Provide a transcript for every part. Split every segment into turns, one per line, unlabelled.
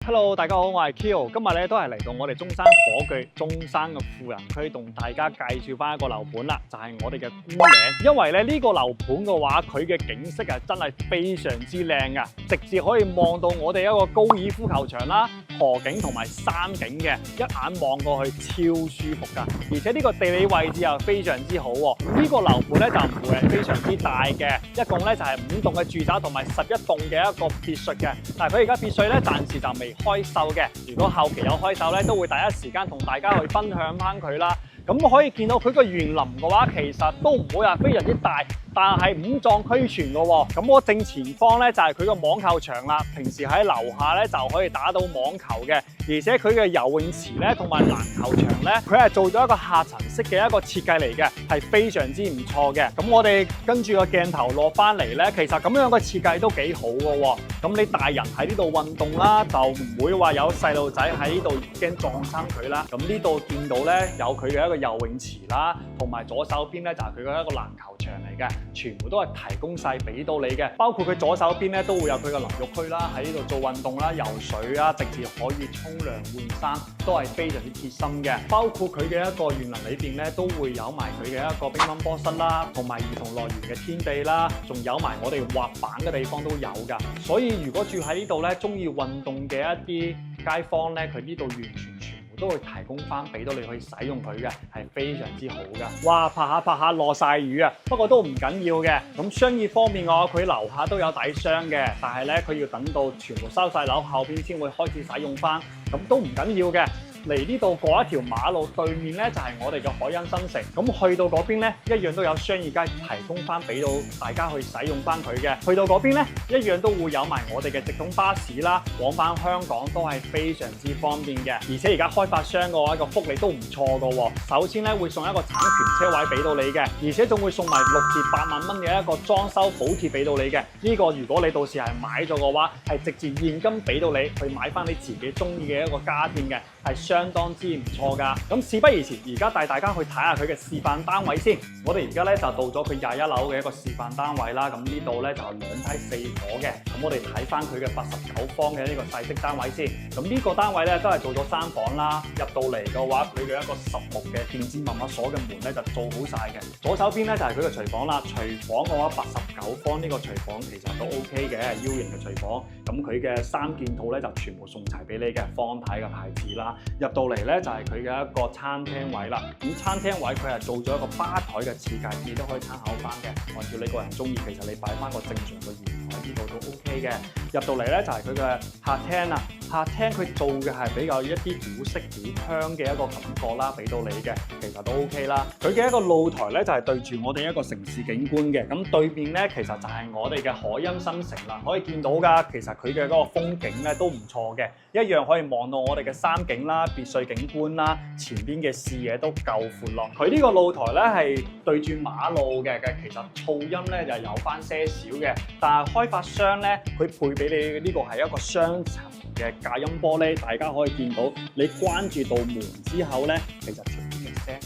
Hello，大家好，我係 Kyo，今日咧都係嚟到我哋中山火炬中山嘅富人區，同大家介紹翻一個樓盤啦，就係我哋嘅姑嶺。因為咧呢個樓盤嘅話，佢嘅景色係真係非常之靚噶，直接可以望到我哋一個高爾夫球場啦、河景同埋山景嘅，一眼望過去超舒服噶。而且呢個地理位置又非常之好喎。呢個樓盤咧就唔會係非常之大嘅，一共咧就係5棟嘅住宅同埋11棟嘅一個別墅嘅。但係佢而家別墅咧暫時就未開售嘅，如果後期有開售咧，都會第一時間同大家去分享翻佢啦。咁可以見到佢個園林嘅話，其實都唔會話非常之大，但係五臟俱全嘅喎。咁我正前方咧就係佢個網球場啦，平時喺樓下咧就可以打到網球嘅，而且佢嘅游泳池咧同埋籃球場咧，佢係做咗一個下層式嘅一個設計嚟嘅，係非常之唔錯嘅。咁我哋跟住個鏡頭落翻嚟咧，其實咁樣嘅設計都幾好嘅喎。咁你大人喺呢度運動啦，就唔會話有細路仔喺呢度驚撞親佢啦。咁呢度見到咧有佢嘅一個游泳池啦，同埋左手邊咧就係佢嘅一個籃球場嚟嘅，全部都係提供晒俾到你嘅。包括佢左手邊咧都會有佢嘅淋浴區啦，喺呢度做運動啦、游水啊，直接可以沖涼換衫，都係非常之貼心嘅。包括佢嘅一個園林裏邊咧都會有埋佢嘅一個乒乓波室啦，同埋兒童樂園嘅天地啦，仲有埋我哋滑板嘅地方都有㗎。所以如果住喺呢度咧，中意運動嘅一啲街坊咧，佢呢度完全都會提供翻俾到你去使用佢嘅，係非常之好噶。哇，拍下落晒雨啊！不過都唔緊要嘅。咁商業方面嘅話，佢樓下都有底商嘅，但係咧佢要等到全部收晒樓後邊先會開始使用翻，咁都唔緊要嘅。嚟呢度過一條馬路對面咧就係我哋嘅海欣新城，咁去到嗰邊咧一樣都有商業街提供翻俾到大家去使用翻佢嘅。去到嗰邊咧一樣都會有埋我哋嘅直通巴士啦，往返香港都係非常之方便嘅。而且而家開發商嘅話個福利都唔錯噶喎。首先咧會送一個產權車位俾到你嘅，而且仲會送埋6至8萬蚊嘅一個裝修補貼俾到你嘅。呢個如果你到時係買咗嘅話，係直接現金俾到你去買翻你自己中意嘅一個家電嘅，係相當之唔錯㗎。咁事不宜遲，而家帶大家去睇下佢嘅示範單位先。我哋而家咧就到咗佢21樓嘅一個示範單位啦。咁呢度咧就2梯4伙嘅。咁我哋睇翻佢嘅89方嘅呢個細式單位先。咁呢個單位咧都係做咗3房啦。入到嚟嘅話，佢嘅一個實木嘅電子密碼鎖嘅門咧就做好晒嘅。左手邊咧就係佢嘅廚房啦。廚房嘅話89方呢個廚房其實都 OK 嘅，U 型嘅廚房。咁佢嘅3件套咧就全部送齊俾你嘅，方體嘅牌子啦。入到嚟咧就係佢嘅一個餐廳位啦。咁餐廳位佢係做咗一個吧台嘅設計，你都可以參考翻嘅。按照你個人中意，其實你擺翻個正常嘅圓台呢度都 OK 嘅。入到嚟咧就係佢嘅客廳啦。客廳佢做嘅係比較一啲古色古香嘅一個感覺啦，俾到你嘅，其實都 OK 啦。佢嘅一個露台咧就係對住我哋一個城市景觀嘅。咁對面咧其實就係我哋嘅海欣新城啦，可以見到㗎。其實佢嘅嗰個風景咧都唔錯嘅，一樣可以望到我哋嘅山景啦、別墅景觀啦，前邊嘅視野都夠闊落。佢呢個露台咧係對住馬路嘅，其實噪音咧就有翻些少嘅，但係開發商咧佢配俾你呢個係一個雙層嘅隔音玻璃，大家可以見到你關住道門之後咧，其實前邊嘅聲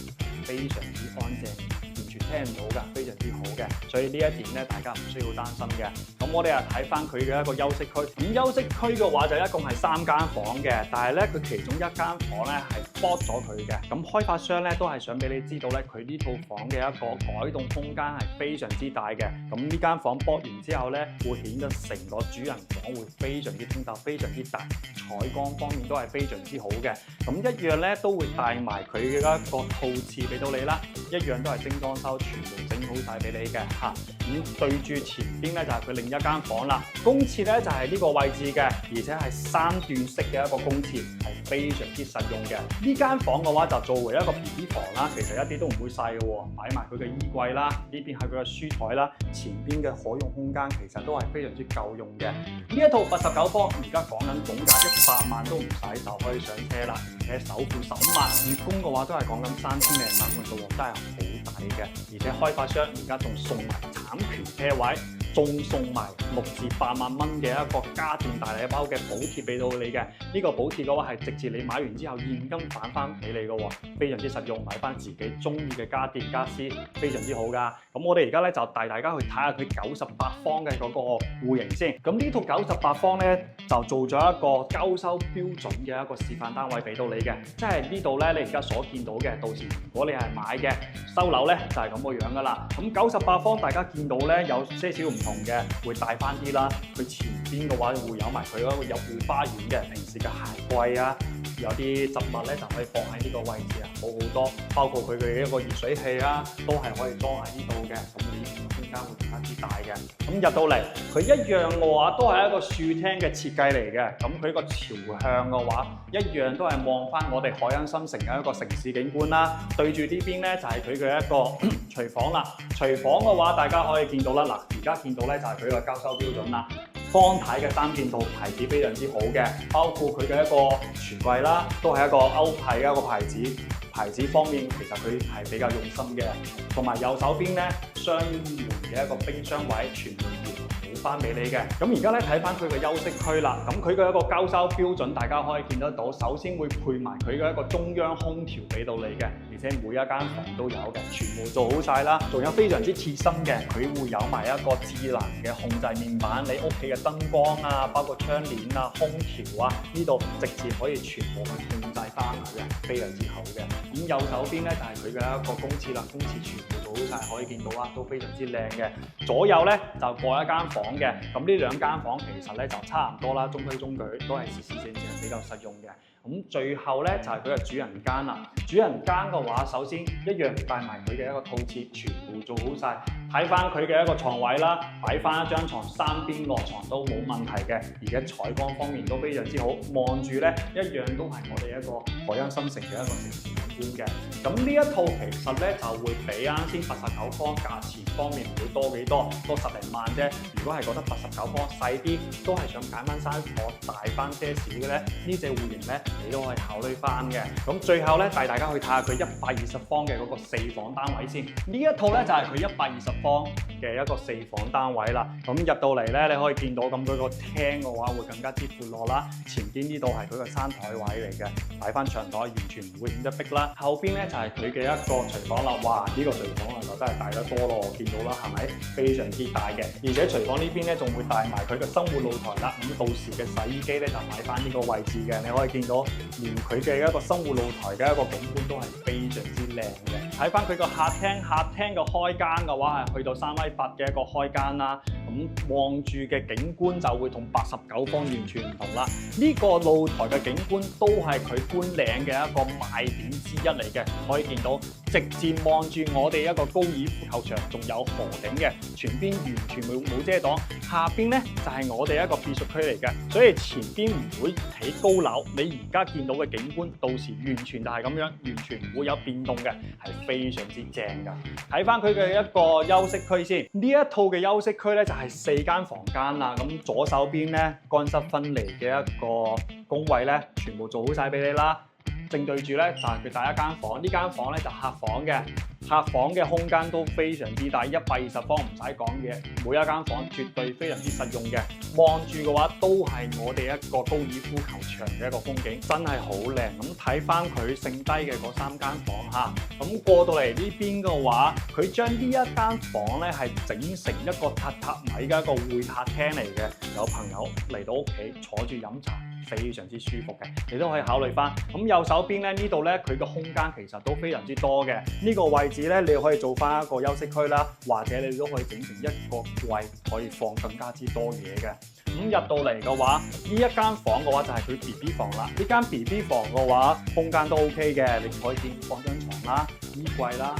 非常之安靜，完全聽唔到㗎，非常之好嘅。所以呢一點咧，大家唔需要擔心嘅。咁我哋又睇翻佢嘅一個休息區。咁休息區嘅話就一共係3間房嘅，但係咧佢其中1間房咧係剝咗佢嘅。咁開發商咧都係想俾你知道咧，佢呢套房嘅一個改動空間係非常之大嘅。咁呢間房剝完之後咧，會顯得成個主人房會非常之通透，非常之大，採光方面都係非常之好嘅。咁一樣咧都會帶埋佢嘅一個套廁俾到你啦，一樣都係精裝修，全部整好晒俾你嘅嚇。咁對住前邊咧就係佢另一間房啦。公廁咧就係呢個位置嘅，而且係3段式嘅一個公廁，係非常之實用嘅。呢間房嘅話就作為一個 BB 房啦，其實一啲都唔會細嘅喎，擺埋佢嘅衣櫃啦，呢邊係佢嘅書台啦，前邊嘅可用空間其實都係非常之夠用嘅。呢一套89方而家講緊總價100萬都唔使就可以上車啦，而且首付15萬，月供嘅話都係講緊3000零蚊嘅啫喎，真係好抵嘅。而且開發商而家仲送埋產權車位，仲送埋6至8萬蚊嘅一個家電大禮包嘅補貼俾到你嘅。呢個補貼嘅話係直接你買完之後現金返翻俾你嘅喎，非常之實用，買翻自己中意嘅家電家私，非常之好噶。咁我哋而家咧就帶大家去睇下佢98方嘅嗰個戶型先。咁呢套98方咧就做咗一個交收標準嘅一個示範單位俾到你嘅，即係呢度咧你而家所見到嘅，到時如果你係買嘅收樓咧就係咁個樣噶啦。咁98方大家見到咧有些少唔同嘅，會大翻啲啦。佢前邊嘅話會有埋佢嗰個入戶花園嘅，平時嘅鞋櫃啊，有啲雜物咧就可以放喺呢個位置啊，好好多。包括佢嘅一個熱水器啊，都係可以裝喺呢度嘅。咁你空間會更加之大嘅。咁入到嚟，佢一樣嘅話都係一個樹廳嘅設計嚟嘅。咁佢個朝向嘅話，一樣都係望翻我哋海濱新城嘅一個城市景觀啦。對住呢邊咧就係佢嘅一個廚房啦。廚房嘅話，大家可以見到啦。嗱，而家見到咧就係佢個交收標準啦。方太嘅3件套牌子非常之好嘅，包括佢嘅一個櫥櫃啦，都係一個歐派嘅一個牌子。牌子方面其實佢係比較用心嘅，同埋右手邊咧雙門嘅一個冰箱位全面補翻俾你嘅。咁而家咧睇翻佢嘅休息區啦，咁佢嘅一個交收標準大家可以見得到，首先會配埋佢嘅一個中央空調俾到你嘅，而且每一間房都有嘅，全部做好晒啦。仲有非常之貼心嘅，佢會有埋一個智能嘅控制面板，你屋企嘅燈光啊，包括窗簾啊、空調啊，呢度直接可以全部去控制翻嘅，非常之好嘅。咁右手邊咧就係佢嘅一個公廁啦，公廁全部做好晒，可以見到啊，都非常之靚嘅。左右咧就各一間房嘅，咁呢2間房其實咧就差唔多啦，中規中矩，都係時時正正比較實用嘅。咁最後咧就係佢嘅主人間啦。主人間嘅話，首先一樣帶埋佢嘅一個套廁，全部做好晒。睇翻佢嘅一個床位啦，擺翻一張床，3邊落床都冇問題嘅，而且採光方面都非常之好，望住咧一樣都係我哋一個海濱新城嘅一個城市景觀嘅。咁呢一套其實咧就會比啱先89方價錢方面唔會多幾多，多10零萬啫。如果係覺得89方細啲，都係想揀翻間房大翻些少嘅咧，呢隻戶型咧你都可以考慮翻嘅。咁最後咧帶大家去睇下佢120方嘅嗰個4房單位先。呢一套咧就係佢120方嘅一個4房單位啦。咁入到嚟咧，你可以見到咁佢個廳嘅話會更加之闊落啦。前邊呢度係佢個餐台位嚟嘅，擺翻長台完全唔會顯得逼啦。後邊咧就係佢嘅一個廚房啦。哇！呢個廚房啊就真係大得多咯，我見到啦，係咪？非常之大嘅。而且廚房呢邊咧仲會帶埋佢嘅生活露台啦。咁到時嘅洗衣機咧就擺翻呢個位置嘅，你可以見到連佢嘅一個生活露台嘅一個景觀都係非常之靚嘅。睇翻佢個客廳嘅開間嘅話係去到3.8米嘅一個開間啦。咁望住嘅景觀就會同89方完全唔同啦。呢個露台嘅景觀都係佢觀嶺嘅一個賣點之一嚟嘅，可以見到直接望住我哋一個高爾夫球場，仲有河景嘅，全邊完全冇遮擋。下邊咧就係我哋一個別墅區嚟嘅，所以前邊唔會起高樓。你而家見到嘅景觀，到時完全就係咁樣，完全唔會有變動嘅，係非常之正㗎。睇翻佢嘅一個休息區先，呢一套嘅休息區咧就係4間房間啦。咁左手邊咧乾濕分離嘅一個工位咧，全部做好晒俾你啦。正對住咧就係佢第一間房，呢間房咧就客房嘅，客房嘅空間都非常之大，120方唔使講嘢，每一間房絕對非常之實用嘅。望住嘅話都係我哋一個高爾夫球場嘅一個風景，真係好靚。咁睇翻佢剩低嘅嗰3間房嚇，咁過到嚟呢邊嘅話，佢將呢一間房咧係整成一個榻榻米嘅一個會客廳嚟嘅，有朋友嚟到屋企坐住飲茶，非常之舒服嘅，你都可以考慮翻。咁右手邊咧呢度咧，佢個空間其實都非常之多嘅。呢個位置咧，你可以做翻一個休息區啦，或者你都可以整成一個櫃，可以放更加之多嘢嘅。咁入到嚟嘅話，呢一間房嘅話就係佢 BB 房啦。呢間 BB 房嘅話，空間都 OK 嘅，你可以見放張床啦、衣櫃啦、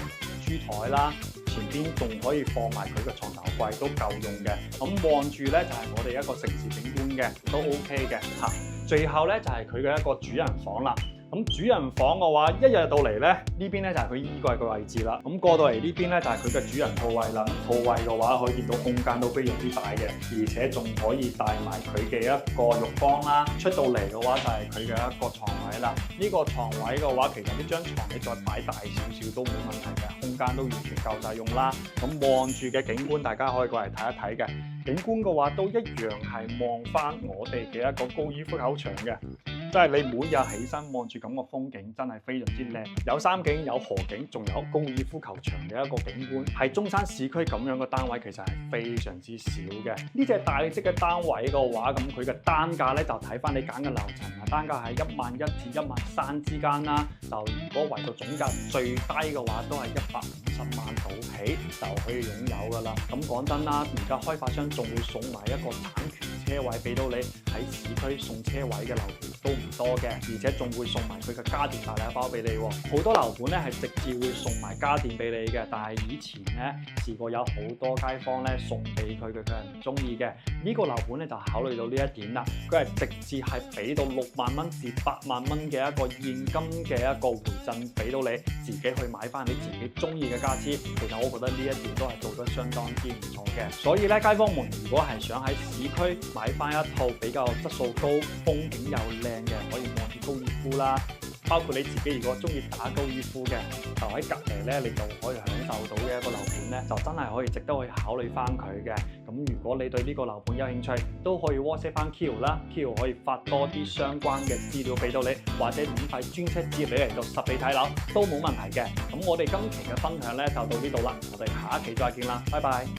珠台啦。前邊仲可以放埋佢嘅床頭櫃都夠用嘅。咁望住咧就係我哋一個城市景觀嘅，都 OK 嘅嚇。最後咧就係佢嘅一個主人房啦。咁主人房嘅話，一入到嚟咧，呢邊咧就係佢衣櫃嘅位置啦。咁過到嚟呢邊咧就係佢嘅主人套位啦。套位嘅話可以見到空間都非常之大嘅，而且仲可以帶埋佢嘅一個浴缸啦。出到嚟嘅話就係佢嘅一個床位啦。呢個床位嘅話，其實呢張床你再擺大少少都冇問題嘅，空間都完全夠晒用啦。咁望住嘅景觀，大家可以過嚟睇一睇嘅。景觀嘅話都一樣係望翻我哋嘅一個高爾夫球場嘅。即係你每日起身望住咁個風景，真係非常之靚，有山景、有河景，仲有高爾夫球場嘅一個景觀。喺中山市區咁樣嘅單位，其實係非常之少嘅。呢隻大式嘅單位嘅話，咁佢嘅單價咧就睇翻你揀嘅樓層啊，單價係11000至13000之間啦。就如果為到總價最低嘅話，都係150萬到起就可以擁有㗎啦。咁講真啦，而家開發商仲會送埋一個產權車位俾到你，喺市區送車位嘅樓盤都唔多嘅，而且仲會送埋佢嘅家電大禮包俾你。好多樓盤咧係直接會送埋家電俾你嘅，但係以前咧試過有好多街坊咧送俾佢，佢係唔中意嘅。呢個樓盤咧就考慮到呢一點啦，佢係直接係俾到6萬蚊至8萬蚊嘅一個現金嘅一個回贈俾到你，自己去買翻你自己中意嘅家私。其實我覺得呢一點都係做得相當之唔錯嘅。所以咧，街坊們如果係想喺市區買翻一套比較質素高、風景又靚嘅，可以望住高爾夫啦。包括你自己如果中意打高爾夫嘅，就喺隔離咧，你就可以享受到嘅一個樓盤咧，就真係可以值得去考慮翻佢嘅。咁如果你對呢個樓盤有興趣，都可以 WhatsApp 翻 Kyo 啦 ，Kyo 可以發多啲相關嘅資料俾到你，或者免費專車接你嚟到實地睇樓都冇問題嘅。咁我哋今期嘅分享咧就到呢度啦，我哋下一期再見啦，拜拜。